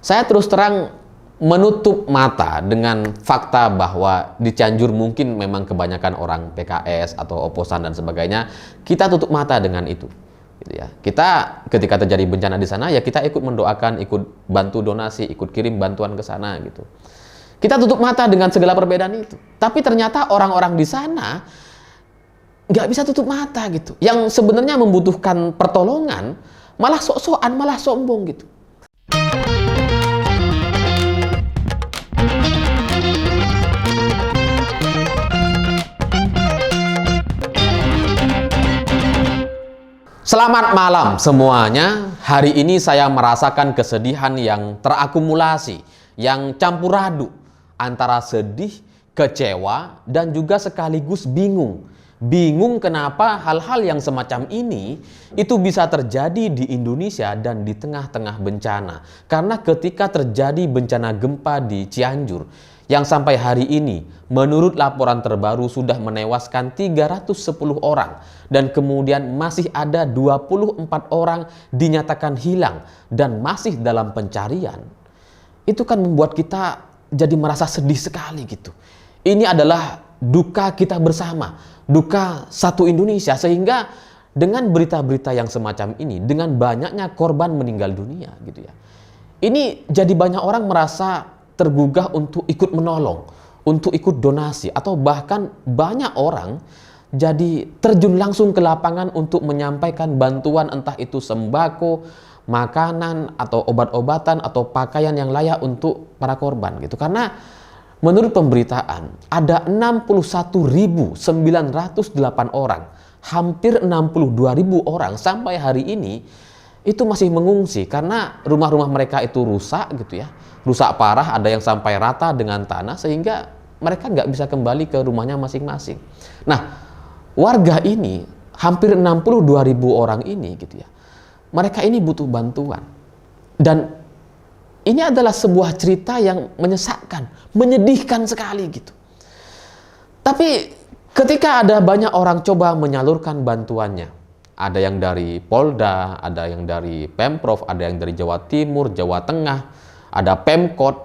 Saya terus terang menutup mata dengan fakta bahwa di Cianjur mungkin memang kebanyakan orang PKS atau oposan dan sebagainya. Kita tutup mata dengan itu. Gitu ya. Kita ketika terjadi bencana di sana ya kita ikut mendoakan, ikut bantu donasi, ikut kirim bantuan ke sana gitu. Kita tutup mata dengan segala perbedaan itu. Tapi ternyata orang-orang di sana nggak bisa tutup mata gitu. Yang sebenarnya membutuhkan pertolongan malah sok-sokan, malah sombong gitu. Selamat malam semuanya. Hari ini saya merasakan kesedihan yang terakumulasi, yang campur aduk antara sedih, kecewa, dan juga sekaligus bingung. Bingung kenapa hal-hal yang semacam ini itu bisa terjadi di Indonesia dan di tengah-tengah bencana. Karena ketika terjadi bencana gempa di Cianjur, yang sampai hari ini menurut laporan terbaru sudah menewaskan 310 orang dan kemudian masih ada 24 orang dinyatakan hilang dan masih dalam pencarian. Itu kan membuat kita jadi merasa sedih sekali gitu. Ini adalah duka kita bersama, duka satu Indonesia, sehingga dengan berita-berita yang semacam ini, dengan banyaknya korban meninggal dunia gitu ya. Ini jadi banyak orang merasa tergugah untuk ikut menolong, untuk ikut donasi, atau bahkan banyak orang jadi terjun langsung ke lapangan untuk menyampaikan bantuan, entah itu sembako, makanan, atau obat-obatan, atau pakaian yang layak untuk para korban gitu. Karena menurut pemberitaan ada 61.908 orang, hampir 62.000 orang sampai hari ini itu masih mengungsi karena rumah-rumah mereka itu rusak gitu ya. Rusak parah, ada yang sampai rata dengan tanah sehingga mereka nggak bisa kembali ke rumahnya masing-masing. Nah, warga ini hampir 62.000 orang ini gitu ya. Mereka ini butuh bantuan. Dan ini adalah sebuah cerita yang menyesakkan, menyedihkan sekali gitu. Tapi ketika ada banyak orang coba menyalurkan bantuannya, ada yang dari Polda, ada yang dari Pemprov, ada yang dari Jawa Timur, Jawa Tengah, ada Pemkot,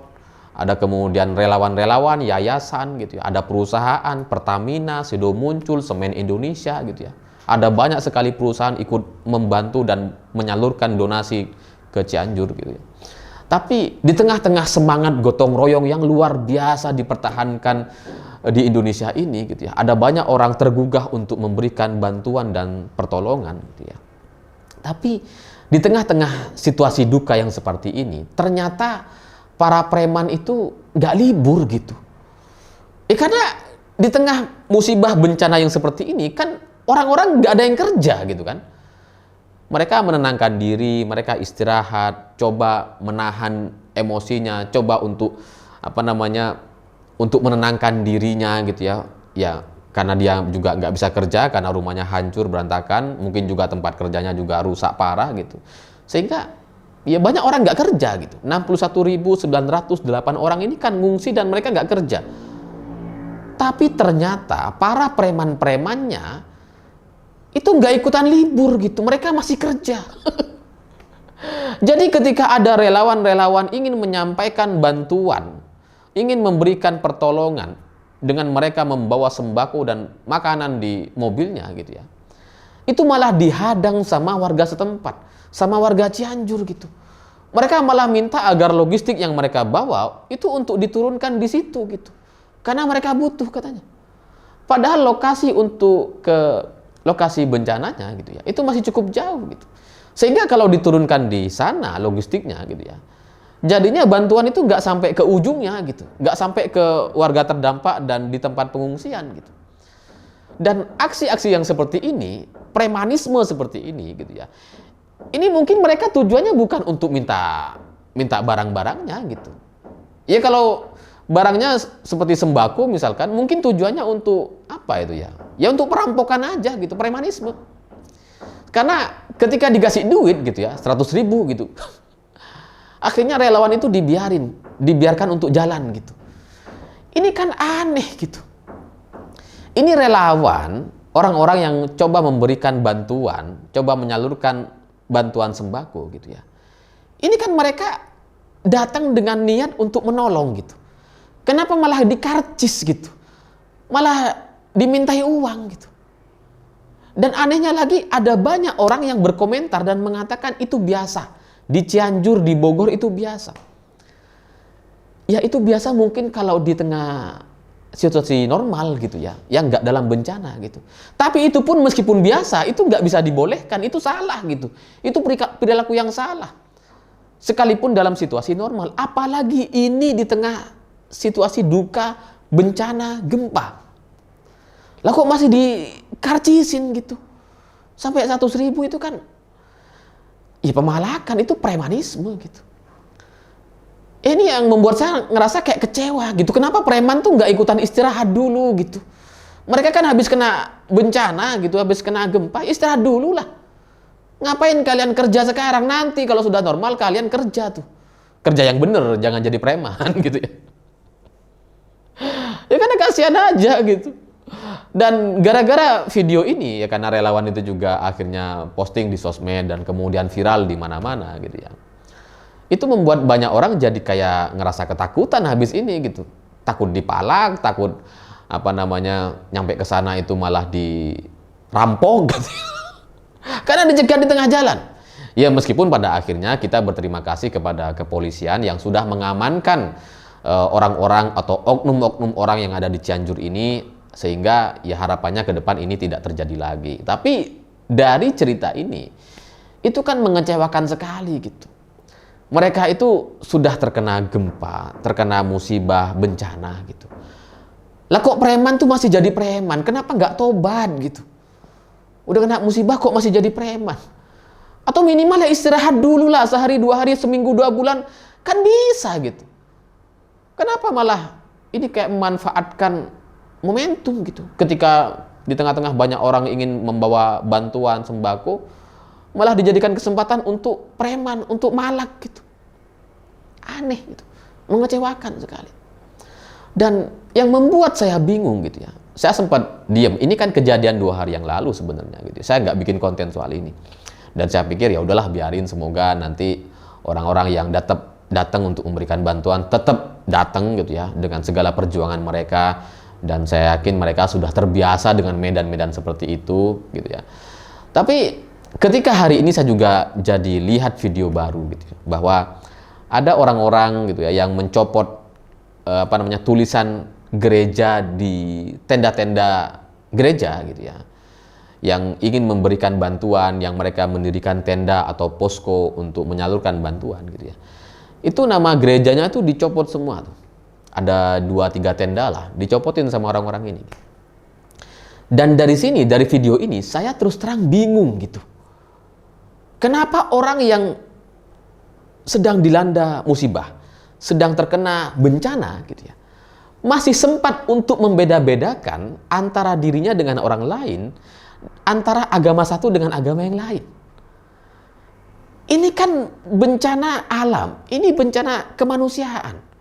ada kemudian relawan-relawan, yayasan gitu ya, ada perusahaan, Pertamina, Sido Muncul, Semen Indonesia gitu ya. Ada banyak sekali perusahaan ikut membantu dan menyalurkan donasi ke Cianjur gitu ya. Tapi di tengah-tengah semangat gotong royong yang luar biasa dipertahankan di Indonesia ini gitu ya, ada banyak orang tergugah untuk memberikan bantuan dan pertolongan gitu ya. Tapi di tengah-tengah situasi duka yang seperti ini, ternyata para preman itu nggak libur gitu. Karena di tengah musibah bencana yang seperti ini kan orang-orang nggak ada yang kerja gitu kan. Mereka menenangkan diri, mereka istirahat, coba menahan emosinya, coba untuk untuk menenangkan dirinya gitu ya. Ya karena dia juga nggak bisa kerja karena rumahnya hancur berantakan, mungkin juga tempat kerjanya juga rusak parah gitu. Sehingga ya banyak orang nggak kerja gitu. 61.908 orang ini kan ngungsi dan mereka nggak kerja. Tapi ternyata para preman-premannya itu nggak ikutan libur gitu, mereka masih kerja. Jadi ketika ada relawan-relawan ingin menyampaikan bantuan, ingin memberikan pertolongan dengan mereka membawa sembako dan makanan di mobilnya gitu ya, itu malah dihadang sama warga setempat, sama warga Cianjur gitu. Mereka malah minta agar logistik yang mereka bawa itu untuk diturunkan di situ gitu, karena mereka butuh katanya. Padahal lokasi untuk ke lokasi bencananya gitu ya, itu masih cukup jauh gitu. Sehingga kalau diturunkan di sana logistiknya gitu ya, jadinya bantuan itu nggak sampai ke ujungnya gitu, nggak sampai ke warga terdampak dan di tempat pengungsian gitu. Dan aksi-aksi yang seperti ini, premanisme seperti ini gitu ya, ini mungkin mereka tujuannya bukan untuk minta barang-barangnya gitu. Ya kalau barangnya seperti sembako misalkan, mungkin tujuannya untuk apa itu ya? Ya untuk perampokan aja gitu, premanisme. Karena ketika dikasih duit gitu ya, 100.000 gitu. Akhirnya relawan itu dibiarkan untuk jalan gitu. Ini kan aneh gitu. Ini relawan, orang-orang yang coba memberikan bantuan, coba menyalurkan bantuan sembako gitu ya. Ini kan mereka datang dengan niat untuk menolong gitu. Kenapa malah dikarcis gitu? Malah dimintai uang gitu. Dan anehnya lagi ada banyak orang yang berkomentar dan mengatakan itu biasa. Di Cianjur, di Bogor itu biasa. Ya itu biasa mungkin kalau di tengah situasi normal gitu ya, yang nggak dalam bencana gitu. Tapi itu pun meskipun biasa, itu nggak bisa dibolehkan, itu salah gitu. Itu perilaku yang salah. Sekalipun dalam situasi normal, apalagi ini di tengah situasi duka, bencana, gempa. Lah kok masih dikarcisin gitu? Sampai 100.000 itu kan, ya pemalakan, itu premanisme gitu. Ini yang membuat saya ngerasa kayak kecewa gitu. Kenapa preman tuh nggak ikutan istirahat dulu gitu? Mereka kan habis kena bencana gitu, habis kena gempa, istirahat dulu lah. Ngapain kalian kerja sekarang? Nanti kalau sudah normal kalian kerja tuh. Kerja yang bener, jangan jadi preman gitu ya. Ya karena kasihan aja gitu. Dan gara-gara video ini ya, karena relawan itu juga akhirnya posting di sosmed dan kemudian viral di mana-mana gitu ya. Itu membuat banyak orang jadi kayak ngerasa ketakutan habis ini gitu. Takut dipalak, takut nyampe ke sana itu malah dirampok gitu. Karena dicegat di tengah jalan. Ya meskipun pada akhirnya kita berterima kasih kepada kepolisian yang sudah mengamankan orang-orang atau oknum-oknum orang yang ada di Cianjur ini, sehingga ya harapannya ke depan ini tidak terjadi lagi. Tapi dari cerita ini itu kan mengecewakan sekali gitu. Mereka itu sudah terkena gempa, terkena musibah, bencana gitu. Lah kok preman tuh masih jadi preman? Kenapa nggak tobat gitu? Udah kena musibah kok masih jadi preman? Atau minimal ya istirahat dulu lah, sehari, 2 hari, seminggu, 2 bulan. Kan bisa gitu. Kenapa malah ini kayak memanfaatkan momentum gitu? Ketika di tengah-tengah banyak orang ingin membawa bantuan sembako, malah dijadikan kesempatan untuk preman, untuk malak gitu. Aneh gitu. Mengecewakan sekali. Dan yang membuat saya bingung gitu ya. Saya sempat diam. Ini kan kejadian 2 hari yang lalu sebenarnya gitu. Saya nggak bikin konten soal ini. Dan saya pikir ya udahlah biarin, semoga nanti orang-orang yang datang untuk memberikan bantuan tetap datang gitu ya dengan segala perjuangan mereka. Dan saya yakin mereka sudah terbiasa dengan medan-medan seperti itu gitu ya. Tapi ketika hari ini saya juga jadi lihat video baru gitu ya, bahwa ada orang-orang gitu ya yang mencopot tulisan gereja di tenda-tenda gereja gitu ya, yang ingin memberikan bantuan, yang mereka mendirikan tenda atau posko untuk menyalurkan bantuan gitu ya. Itu nama gerejanya itu dicopot semua tuh. Ada 2-3 tenda lah dicopotin sama orang-orang ini. Dan dari sini, dari video ini saya terus terang bingung gitu. Kenapa orang yang sedang dilanda musibah, sedang terkena bencana gitu ya, masih sempat untuk membeda-bedakan antara dirinya dengan orang lain, antara agama satu dengan agama yang lain. Ini kan bencana alam, ini bencana kemanusiaan.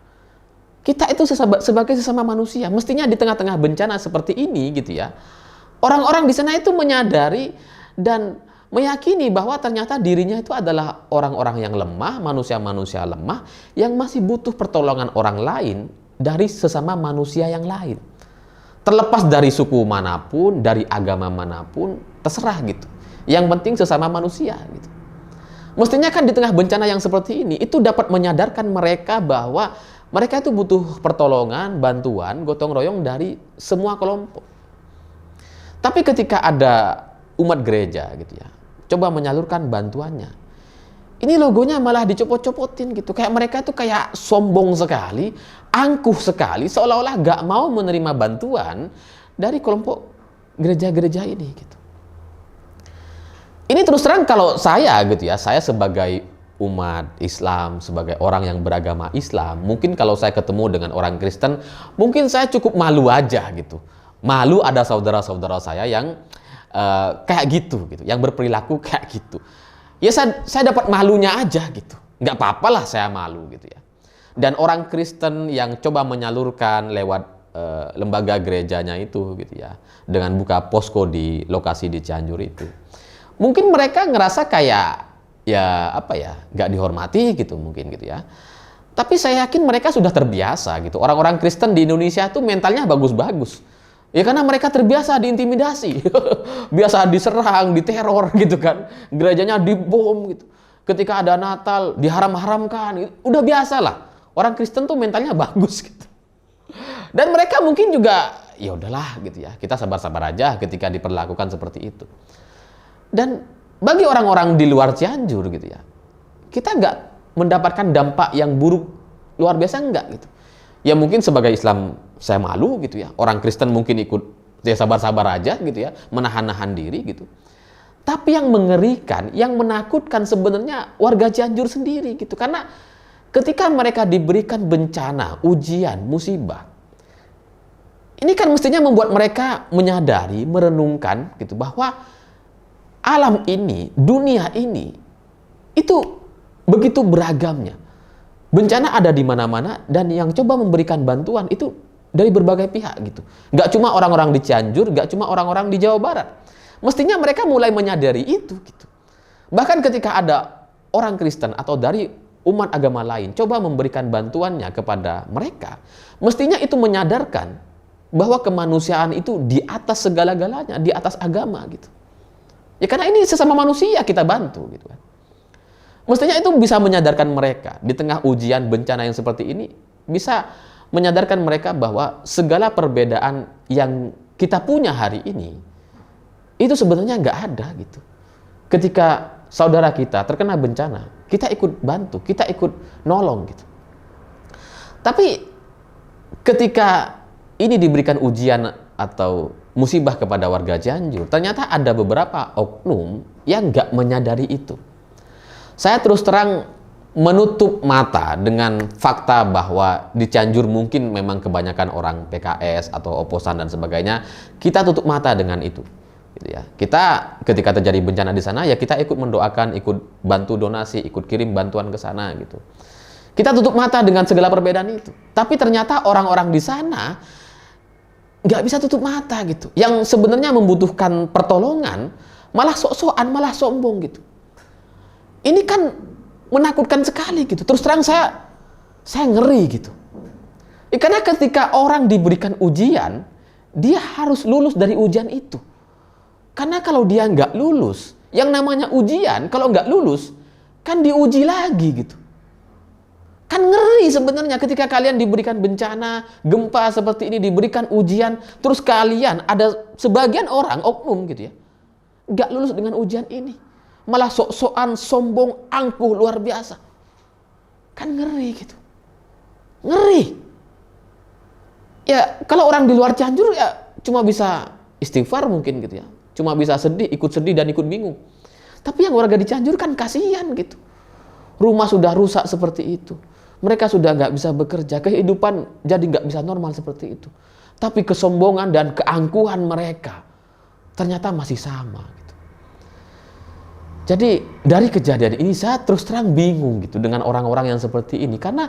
Kita itu sebagai sesama manusia, mestinya di tengah-tengah bencana seperti ini gitu ya, orang-orang di sana itu menyadari dan meyakini bahwa ternyata dirinya itu adalah orang-orang yang lemah, manusia-manusia lemah yang masih butuh pertolongan orang lain dari sesama manusia yang lain. Terlepas dari suku manapun, dari agama manapun, terserah gitu. Yang penting sesama manusia gitu. Mestinya kan di tengah bencana yang seperti ini itu dapat menyadarkan mereka bahwa mereka itu butuh pertolongan, bantuan, gotong royong dari semua kelompok. Tapi ketika ada umat gereja gitu ya, coba menyalurkan bantuannya, ini logonya malah dicopot-copotin gitu. Kayak mereka tuh kayak sombong sekali, angkuh sekali, seolah-olah gak mau menerima bantuan dari kelompok gereja-gereja ini gitu. Ini terus terang kalau saya gitu ya, saya sebagai umat Islam, sebagai orang yang beragama Islam, mungkin kalau saya ketemu dengan orang Kristen, mungkin saya cukup malu aja gitu. Malu ada saudara-saudara saya yang kayak gitu, yang berperilaku kayak gitu. Ya saya dapat malunya aja gitu. Nggak apa-apa lah saya malu gitu ya. Dan orang Kristen yang coba menyalurkan lewat lembaga gerejanya itu gitu ya, dengan buka posko di lokasi di Cianjur itu, mungkin mereka ngerasa kayak nggak dihormati gitu mungkin gitu ya. Tapi saya yakin mereka sudah terbiasa gitu. Orang-orang Kristen di Indonesia tuh mentalnya bagus-bagus. Ya karena mereka terbiasa diintimidasi. Biasa diserang, diteror gitu kan. Gerejanya dibom gitu. Ketika ada Natal diharam-haramkan gitu. Udah biasa lah. Orang Kristen tuh mentalnya bagus gitu. Dan mereka mungkin juga ya udahlah gitu ya. Kita sabar-sabar aja ketika diperlakukan seperti itu. Dan bagi orang-orang di luar Cianjur gitu ya. Kita nggak mendapatkan dampak yang buruk luar biasa enggak gitu. Ya mungkin sebagai Islam saya malu gitu ya. Orang Kristen mungkin ikut ya sabar-sabar aja gitu ya, menahan-nahan diri gitu. Tapi yang mengerikan, yang menakutkan sebenarnya warga Cianjur sendiri gitu. Karena ketika mereka diberikan bencana, ujian, musibah, ini kan mestinya membuat mereka menyadari, merenungkan gitu bahwa alam ini, dunia ini itu begitu beragamnya. Bencana ada di mana-mana dan yang coba memberikan bantuan itu dari berbagai pihak gitu. Nggak cuma orang-orang di Cianjur, nggak cuma orang-orang di Jawa Barat. Mestinya mereka mulai menyadari itu gitu. Bahkan ketika ada orang Kristen atau dari umat agama lain coba memberikan bantuannya kepada mereka, mestinya itu menyadarkan bahwa kemanusiaan itu di atas segala-galanya, di atas agama gitu. Ya karena ini sesama manusia kita bantu gitu kan. Mestinya itu bisa menyadarkan mereka di tengah ujian bencana yang seperti ini, bisa menyadarkan mereka bahwa segala perbedaan yang kita punya hari ini itu sebenarnya nggak ada gitu. Ketika saudara kita terkena bencana, kita ikut bantu, kita ikut nolong gitu. Tapi ketika ini diberikan ujian atau musibah kepada warga Cianjur, ternyata ada beberapa oknum yang nggak menyadari itu. Saya terus terang menutup mata dengan fakta bahwa di Cianjur mungkin memang kebanyakan orang PKS atau oposan dan sebagainya. Kita tutup mata dengan itu. Gitu ya. Kita ketika terjadi bencana di sana ya kita ikut mendoakan, ikut bantu donasi, ikut kirim bantuan ke sana gitu. Kita tutup mata dengan segala perbedaan itu. Tapi ternyata orang-orang di sana nggak bisa tutup mata gitu. Yang sebenarnya membutuhkan pertolongan malah sok-sokan, malah sombong gitu. Ini kan menakutkan sekali gitu. Terus terang saya ngeri gitu. Karena ketika orang diberikan ujian, dia harus lulus dari ujian itu. Karena kalau dia nggak lulus, yang namanya ujian, kalau nggak lulus, kan diuji lagi gitu. Kan ngeri sebenarnya ketika kalian diberikan bencana, gempa seperti ini, diberikan ujian, terus kalian ada sebagian orang, oknum gitu ya, nggak lulus dengan ujian ini. Malah sok-sokan, sombong, angkuh, luar biasa. Kan ngeri gitu. Ngeri. Ya, kalau orang di luar Cianjur ya cuma bisa istighfar mungkin gitu ya. Cuma bisa sedih, ikut sedih dan ikut bingung. Tapi yang warga di Cianjur kan kasihan gitu. Rumah sudah rusak seperti itu. Mereka sudah nggak bisa bekerja. Kehidupan jadi nggak bisa normal seperti itu. Tapi kesombongan dan keangkuhan mereka ternyata masih sama gitu. Jadi dari kejadian ini saya terus terang bingung gitu dengan orang-orang yang seperti ini. Karena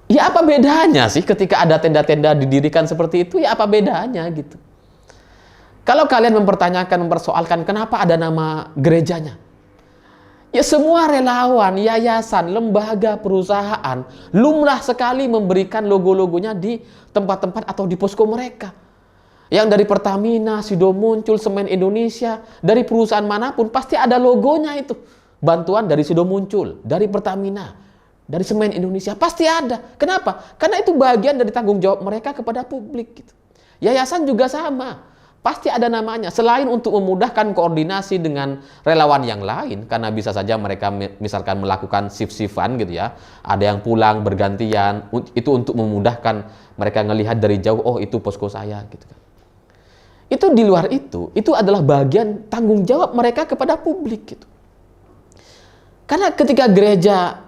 ya apa bedanya sih ketika ada tenda-tenda didirikan seperti itu, ya apa bedanya gitu. Kalau kalian mempertanyakan, mempersoalkan kenapa ada nama gerejanya. Ya semua relawan, yayasan, lembaga, perusahaan lumrah sekali memberikan logo-logonya di tempat-tempat atau di posko mereka. Yang dari Pertamina, Sido Muncul, Semen Indonesia, dari perusahaan manapun pasti ada logonya itu. Bantuan dari Sido Muncul, dari Pertamina, dari Semen Indonesia, pasti ada. Kenapa? Karena itu bagian dari tanggung jawab mereka kepada publik gitu. Yayasan juga sama, pasti ada namanya. Selain untuk memudahkan koordinasi dengan relawan yang lain, karena bisa saja mereka misalkan melakukan shift-shiftan gitu ya. Ada yang pulang bergantian, itu untuk memudahkan mereka melihat dari jauh, oh itu posko saya gitu kan. Itu di luar itu adalah bagian tanggung jawab mereka kepada publik gitu. Karena ketika gereja,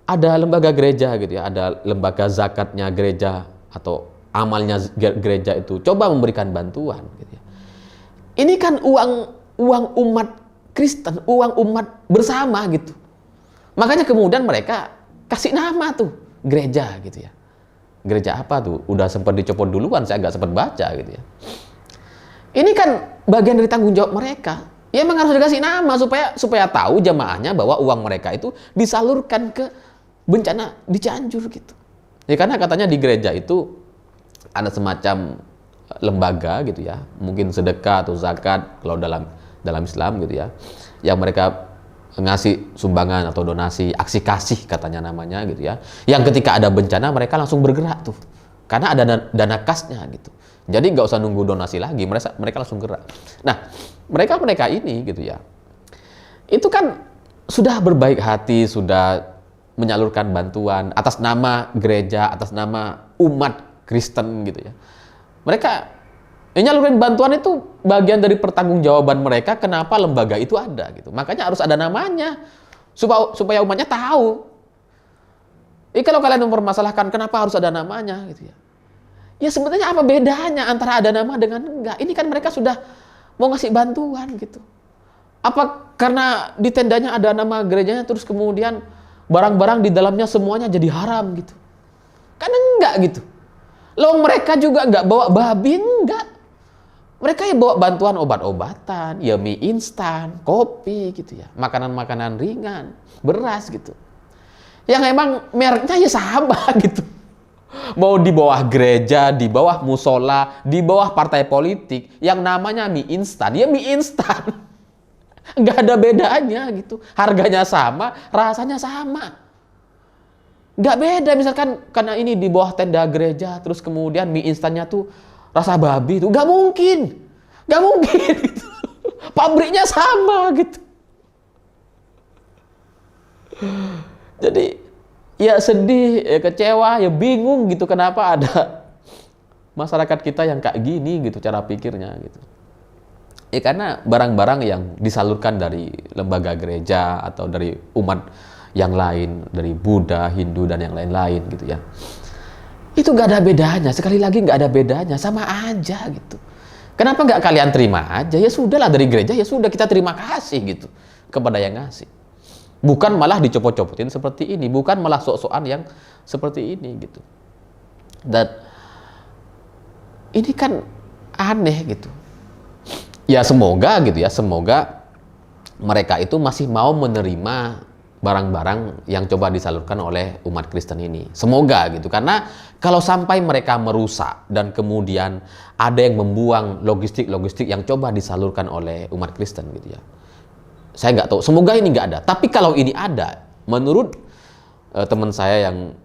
ada lembaga gereja gitu ya, ada lembaga zakatnya gereja atau amalnya gereja itu coba memberikan bantuan gitu ya. Ini kan uang umat Kristen, uang umat bersama gitu. Makanya kemudian mereka kasih nama tuh gereja gitu ya. Gereja apa tuh? Udah sempat dicopot duluan, saya nggak sempat baca gitu ya. Ini kan bagian dari tanggung jawab mereka. Ya memang harus dikasih nama supaya tahu jamaahnya bahwa uang mereka itu disalurkan ke bencana di Cianjur gitu. Ya karena katanya di gereja itu ada semacam lembaga gitu ya, mungkin sedekah atau zakat kalau dalam Islam gitu ya, yang mereka ngasih sumbangan atau donasi, aksi kasih katanya namanya gitu ya. Yang ketika ada bencana mereka langsung bergerak tuh, karena ada dana kasnya gitu. Jadi nggak usah nunggu donasi lagi, mereka langsung gerak. Nah, mereka ini gitu ya, itu kan sudah berbaik hati, sudah menyalurkan bantuan atas nama gereja, atas nama umat Kristen gitu ya. Mereka nyalurin bantuan itu bagian dari pertanggungjawaban mereka kenapa lembaga itu ada gitu. Makanya harus ada namanya supaya umatnya tahu. Kalau kalian mempermasalahkan kenapa harus ada namanya gitu ya. Ya sebenarnya apa bedanya antara ada nama dengan enggak? Ini kan mereka sudah mau ngasih bantuan gitu. Apa karena di tendanya ada nama gerejanya terus kemudian barang-barang di dalamnya semuanya jadi haram gitu? Kan enggak gitu. Loh mereka juga enggak bawa babi, enggak. Mereka ya bawa bantuan obat-obatan, ya mie instan, kopi gitu ya. Makanan-makanan ringan, beras gitu. Yang emang mereknya ya sama gitu. Mau di bawah gereja, di bawah musola, di bawah partai politik, yang namanya mie instan, ya mie instan. Nggak ada bedanya gitu. Harganya sama, rasanya sama. Nggak beda misalkan karena ini di bawah tenda gereja, terus kemudian mie instannya tuh rasa babi tuh. Nggak mungkin. Nggak mungkin gitu. Pabriknya sama gitu. Jadi ya sedih, ya kecewa, ya bingung gitu kenapa ada masyarakat kita yang kayak gini gitu cara pikirnya gitu. Ya karena barang-barang yang disalurkan dari lembaga gereja atau dari umat yang lain, dari Buddha, Hindu dan yang lain-lain gitu ya. Itu nggak ada bedanya, sekali lagi nggak ada bedanya, sama aja gitu. Kenapa nggak kalian terima aja? Ya sudahlah dari gereja, ya sudah kita terima kasih gitu kepada yang ngasih. Bukan malah dicopot-copotin seperti ini, bukan malah sok-sokan yang seperti ini gitu. Dan ini kan aneh gitu. Ya semoga gitu ya, semoga mereka itu masih mau menerima barang-barang yang coba disalurkan oleh umat Kristen ini. Semoga gitu, karena kalau sampai mereka merusak dan kemudian ada yang membuang logistik-logistik yang coba disalurkan oleh umat Kristen gitu ya. Saya nggak tahu, semoga ini nggak ada. Tapi kalau ini ada, menurut teman saya yang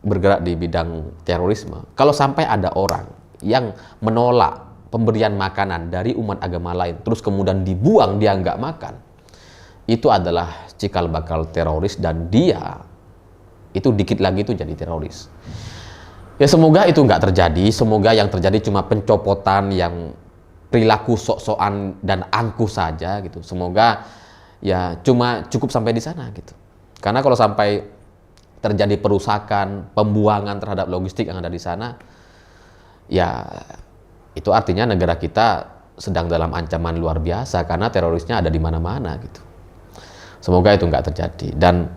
bergerak di bidang terorisme, kalau sampai ada orang yang menolak pemberian makanan dari umat agama lain, terus kemudian dibuang, dia nggak makan, itu adalah cikal bakal teroris dan dia itu dikit lagi itu jadi teroris. Ya semoga itu nggak terjadi, semoga yang terjadi cuma pencopotan yang perilaku sok-sokan dan angkuh saja gitu. Semoga ya cuma cukup sampai di sana gitu. Karena kalau sampai terjadi perusakan, pembuangan terhadap logistik yang ada di sana, ya itu artinya negara kita sedang dalam ancaman luar biasa karena terorisnya ada di mana-mana gitu. Semoga itu nggak terjadi. Dan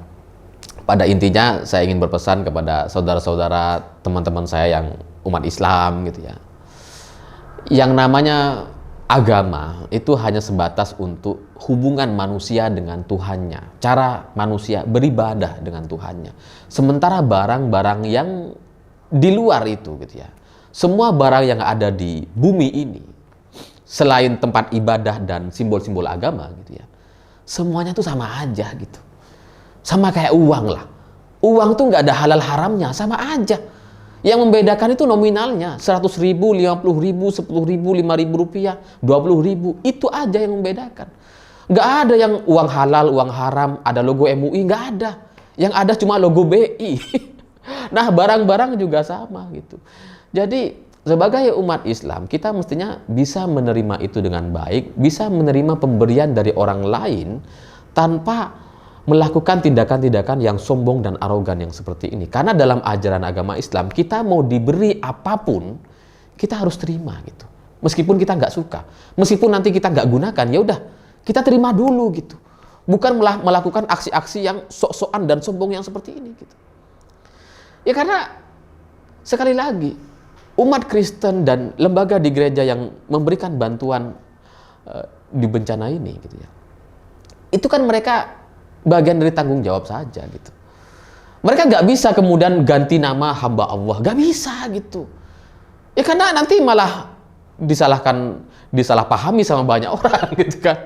pada intinya saya ingin berpesan kepada saudara-saudara, teman-teman saya yang umat Islam gitu ya. Yang namanya agama itu hanya sebatas untuk hubungan manusia dengan Tuhannya, cara manusia beribadah dengan Tuhannya. Sementara barang-barang yang di luar itu gitu ya, semua barang yang ada di bumi ini selain tempat ibadah dan simbol-simbol agama gitu ya, semuanya tuh sama aja gitu. Sama kayak uang lah. Uang tuh nggak ada halal haramnya, sama aja. Yang membedakan itu nominalnya, 100.000, 50.000, 10.000, 5.000 rupiah, 20.000. Itu aja yang membedakan. Nggak ada yang uang halal, uang haram, ada logo MUI, nggak ada. Yang ada cuma logo BI. Nah, barang-barang juga sama gitu. Jadi, sebagai umat Islam, kita mestinya bisa menerima itu dengan baik, bisa menerima pemberian dari orang lain tanpa melakukan tindakan-tindakan yang sombong dan arogan yang seperti ini. Karena dalam ajaran agama Islam, kita mau diberi apapun, kita harus terima gitu. Meskipun kita nggak suka, meskipun nanti kita nggak gunakan, ya udah kita terima dulu gitu. Bukan melakukan aksi-aksi yang sok-sokan dan sombong yang seperti ini gitu. Ya karena sekali lagi umat Kristen dan lembaga di gereja yang memberikan bantuan di bencana ini gitu ya. Itu kan mereka bagian dari tanggung jawab saja gitu. Mereka nggak bisa kemudian ganti nama hamba Allah, nggak bisa gitu. Ya karena nanti malah disalahpahami sama banyak orang gitu kan.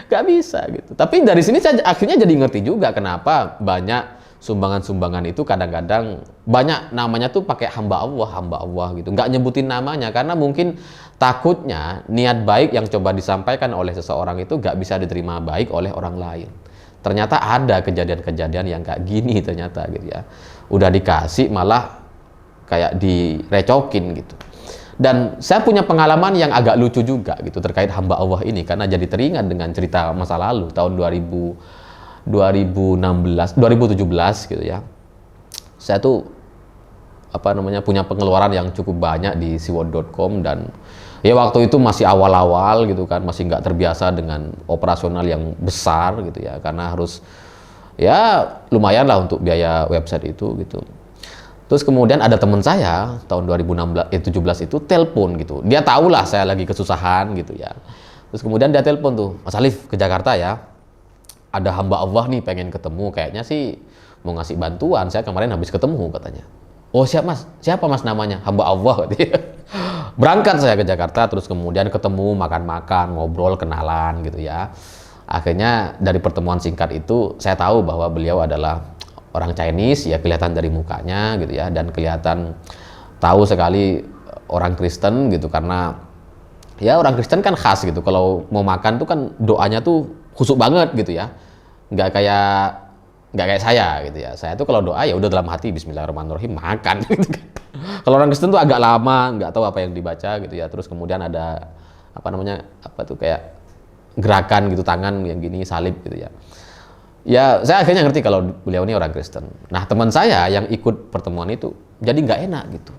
Nggak bisa gitu. Tapi dari sini saya akhirnya jadi ngerti juga kenapa banyak sumbangan-sumbangan itu kadang-kadang banyak namanya tuh pakai hamba Allah gitu. Nggak nyebutin namanya karena mungkin takutnya niat baik yang coba disampaikan oleh seseorang itu nggak bisa diterima baik oleh orang lain. Ternyata ada kejadian-kejadian yang kayak gini ternyata gitu ya. Udah dikasih malah kayak direcokin gitu. Dan saya punya pengalaman yang agak lucu juga gitu terkait hamba Allah ini karena jadi teringat dengan cerita masa lalu tahun 2017 gitu ya. Saya tuh punya pengeluaran yang cukup banyak di siwot.com dan ya waktu itu masih awal-awal gitu kan, masih nggak terbiasa dengan operasional yang besar gitu ya, karena harus ya lumayan lah untuk biaya website itu gitu. Terus kemudian ada teman saya tahun 2017 itu telepon gitu, dia tahu lah saya lagi kesusahan gitu ya. Terus kemudian dia telepon tuh, Mas Alif ke Jakarta ya, ada hamba Allah nih pengen ketemu, kayaknya sih mau ngasih bantuan, saya kemarin habis ketemu katanya. Oh siapa mas namanya? Hamba Allah katanya. Berangkat saya ke Jakarta, terus kemudian ketemu, makan-makan, ngobrol, kenalan gitu ya. Akhirnya dari pertemuan singkat itu saya tahu bahwa beliau adalah orang Chinese, ya kelihatan dari mukanya gitu ya, dan kelihatan tahu sekali orang Kristen gitu, karena ya orang Kristen kan khas gitu, kalau mau makan tuh kan doanya tuh khusyuk banget gitu ya, nggak kayak saya gitu ya. Saya tuh kalau doa ya udah dalam hati Bismillahirrahmanirrahim makan gitu kan. Kalau orang Kristen tuh agak lama, nggak tahu apa yang dibaca gitu ya. Terus kemudian ada kayak gerakan gitu tangan yang gini, salib gitu ya. Ya saya akhirnya ngerti kalau beliau ini orang Kristen. Nah teman saya yang ikut pertemuan itu jadi nggak enak gitu.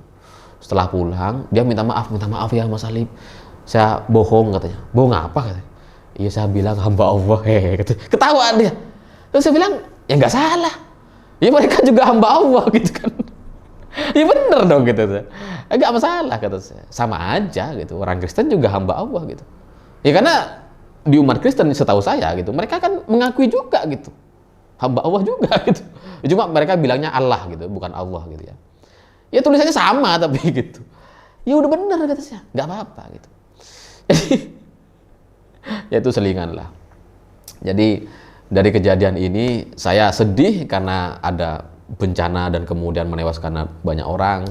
Setelah pulang dia minta maaf ya Mas Alif, saya bohong katanya. Bohong apa katanya? Iya saya bilang hamba Allah gitu. Ketawa dia. Terus saya bilang ya nggak salah. Ya mereka juga hamba Allah gitu kan. Ya bener dong gitu. Nggak masalah kata saya. Sama aja gitu. Orang Kristen juga hamba Allah gitu. Ya karena di umat Kristen setahu saya gitu, mereka kan mengakui juga gitu, hamba Allah juga gitu. Cuma mereka bilangnya Allah gitu, bukan Allah gitu ya. Ya tulisannya sama tapi gitu. Ya udah bener kata saya, nggak apa-apa gitu. Jadi ya itu selingan lah. Jadi dari kejadian ini saya sedih karena ada bencana dan kemudian menewaskan banyak orang.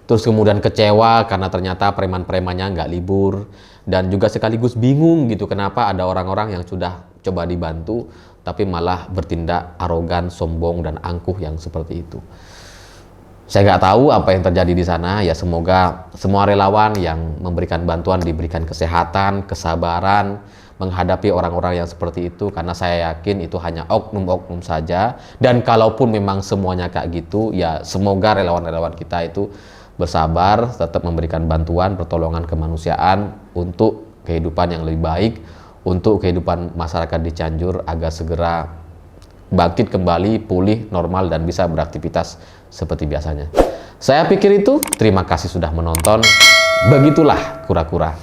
Terus kemudian kecewa karena ternyata preman-premannya nggak libur. Dan juga sekaligus bingung gitu kenapa ada orang-orang yang sudah coba dibantu tapi malah bertindak arogan, sombong, dan angkuh yang seperti itu. Saya nggak tahu apa yang terjadi di sana. Ya semoga semua relawan yang memberikan bantuan diberikan kesehatan, kesabaran menghadapi orang-orang yang seperti itu, karena saya yakin itu hanya oknum-oknum saja. Dan kalaupun memang semuanya kayak gitu, ya semoga relawan-relawan kita itu bersabar, tetap memberikan bantuan, pertolongan kemanusiaan untuk kehidupan yang lebih baik, untuk kehidupan masyarakat di Cianjur agar segera bangkit kembali, pulih, normal, dan bisa beraktivitas seperti biasanya. Saya pikir itu. Terima kasih sudah menonton. Begitulah kura-kura.